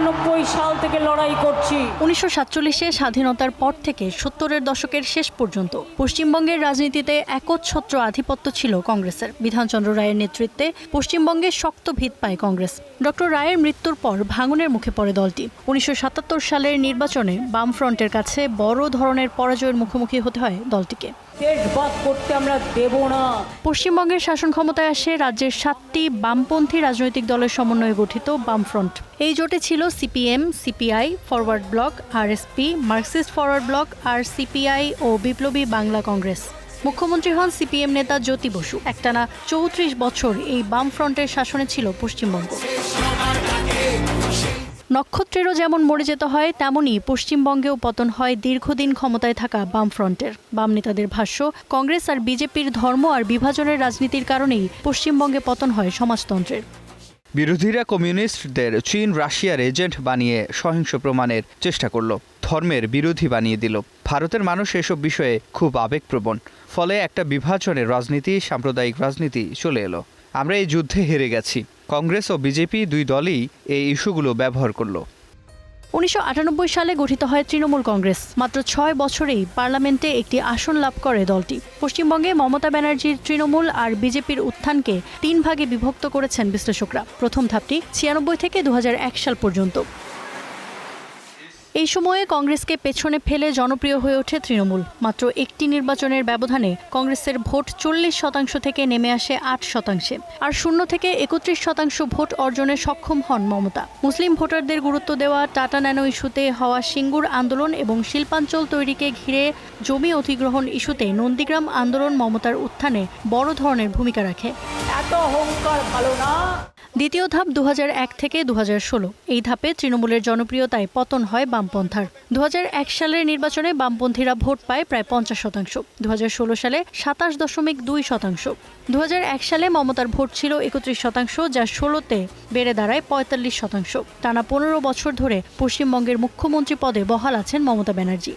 সাল থেকে লড়াই করছি। 1947-এ স্বাধীনতার পর থেকে 70-এর দশকের শেষ পর্যন্ত পশ্চিমবঙ্গের রাজনীতিতে একচ্ছত্র আধিপত্য ছিল কংগ্রেসের। বিধানচন্দ্র রায়ের নেতৃত্বে পশ্চিমবঙ্গে শক্ত ভিত পায় কংগ্রেস। ডক্টর রায়ের মৃত্যুর পর ভাঙনের মুখে পড়ে দলটি। 1977 সালের নির্বাচনে বামফ্রন্টের কাছে বড় ধরনের পরাজয়ের মুখোমুখি হতে হয় দলটিকে। দেশভাগ করতে আমরা দেব না। পশ্চিমবঙ্গের শাসন ক্ষমতায় আসে রাজ্যের 7টি বামপন্থী রাজনৈতিক দলের সমন্বয়ে গঠিত বামফ্রন্ট। এই জোটে ছিল CPM, CPI, forward bloc, RSP, Marxist forward bloc, আর সিপিআই ও বিপ্লবী বাংলা কংগ্রেস। মুখ্যমন্ত্রী হন সিপিএম নেতা জ্যোতি বসু। একটানা 34 বছর এই বামফ্রন্টের শাসনে ছিল পশ্চিমবঙ্গ। নক্ষত্রেরও যেমন মরে যেতে হয়, তেমনই পশ্চিমবঙ্গেও পতন হয় দীর্ঘদিন ক্ষমতায় থাকা বামফ্রন্টের। বাম নেতাদের ভাষ্য, কংগ্রেস আর বিজেপির ধর্ম আর বিভাজনের রাজনীতির কারণেই পশ্চিমবঙ্গে পতন হয় সমাজতন্ত্রের। বিরোধীরা কমিউনিস্টদের চীন রাশিয়ার এজেন্ট বানিয়ে সহিংস প্রমাণের চেষ্টা করল, ধর্মের বিরোধী বানিয়ে দিল। ভারতের মানুষ এসব বিষয়ে খুব আবেগপ্রবণ, ফলে একটা বিভাজনের রাজনীতি, সাম্প্রদায়িক রাজনীতি চলে এলো। আমরা এই যুদ্ধে হেরে গেছি। কংগ্রেস ও বিজেপি দুই দলই এই ইস্যুগুলো ব্যবহার করলো। 1998 সালে গঠিত হয় তৃণমূল কংগ্রেস। মাত্র 6 বছরেই পার্লামেন্টে একটি আসন লাভ করে দলটি। পশ্চিমবঙ্গে মমতা ব্যানার্জির তৃণমূল আর বিজেপির উত্থানকে 3 ভাগে বিভক্ত করেছেন বিশ্লেষকরা। প্রথম ধাপটি 96 থেকে 2001 সাল পর্যন্ত। এই সময়ে কংগ্রেসকে পেছনে ফেলে জনপ্রিয় হয়ে ওঠে তৃণমূল। মাত্র একটি নির্বাচনের ব্যবধানে কংগ্রেসের ভোট 40% থেকে নেমে আসে 8%। আর 0 থেকে 31% ভোট অর্জনে সক্ষম হন মমতা। মুসলিম ভোটারদের গুরুত্ব দেওয়া টাটা ন্যানো ইস্যুতে হওয়া সিঙ্গুর আন্দোলন এবং শিল্পাঞ্চল তৈরিকে ঘিরে জমি অধিগ্রহণ ইস্যুতে নন্দীগ্রাম আন্দোলন মমতার উত্থানে বড় ধরনের ভূমিকা রাখে। এত অহংকার ভালো না। দ্বিতীয় ধাপ 2001 থেকে 2016। এই ধাপে তৃণমূলের জনপ্রিয়তায় পতন হয় বামপন্থার। 2001 সালের নির্বাচনে বামপন্থীরা ভোট পায় প্রায় 50%। 2016 সালে 27.2%। 2001 সালে মমতার ভোট ছিল 31%, যা 16তে বেড়ে দাঁড়ায় 45%। টানা 15 বছর ধরে পশ্চিমবঙ্গের মুখ্যমন্ত্রী পদে বহাল আছেন মমতা ব্যানার্জি।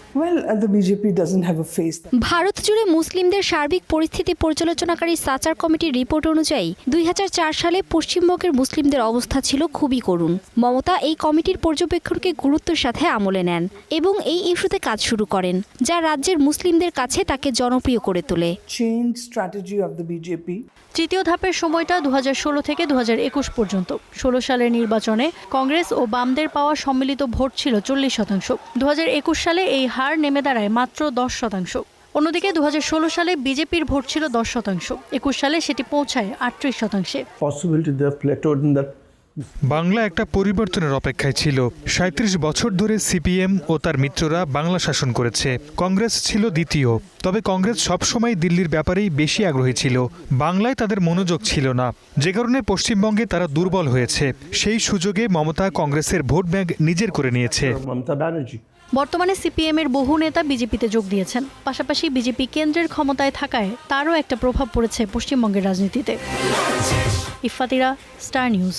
ভারত জুড়ে মুসলিমদের সার্বিক পরিস্থিতি পর্যালোচনাকারী সাচার কমিটির রিপোর্ট অনুযায়ী 2004 সালে পশ্চিমবঙ্গের মুসলিমদের অবস্থা ছিল খুবই করুণ। মমতা এই কমিটির পর্যবেক্ষণকে গুরুত্বের সাথে আমলে নেন এবং এই ইস্যুতে কাজ শুরু করেন, যা রাজ্যের মুসলিমদের কাছে তাকে জনপ্রিয় করে তোলে। তৃতীয় ধাপের সময়টা 2016 থেকে 2021 পর্যন্ত। 16 সালের নির্বাচনে কংগ্রেস ও বামদের পাওয়া সম্মিলিত ভোট ছিল 40%। 2021 সালে এই হার নেমে দাঁড়ায় মাত্র 10%। অন্যদিকে 2016 সালে বিজেপির ভোট ছিল 10%। 21 সালে সেটি পৌঁছায় 38%। বাংলা একটা পরিবর্তনের অপেক্ষায় ছিল। 37 বছর ধরে সিপিএম ও তার মিত্ররা বাংলা শাসন করেছে। কংগ্রেস ছিল দ্বিতীয়। তবে কংগ্রেস সবসময় দিল্লির ব্যাপারেই বেশি আগ্রহী ছিল, বাংলায় তাদের মনোযোগ ছিল না, যে কারণে পশ্চিমবঙ্গে তারা দুর্বল হয়েছে। সেই সুযোগে মমতা কংগ্রেসের ভোট ব্যাংক নিজের করে নিয়েছে। বর্তমানে সিপিএম এর বহু নেতা বিজেপিতে যোগ দিয়েছেন। পাশাপাশি বিজেপি কেন্দ্রের ক্ষমতায় থাকায় তারও একটা প্রভাব পড়েছে পশ্চিমবঙ্গের রাজনীতিতে। ইফাতিরা, স্টার নিউজ।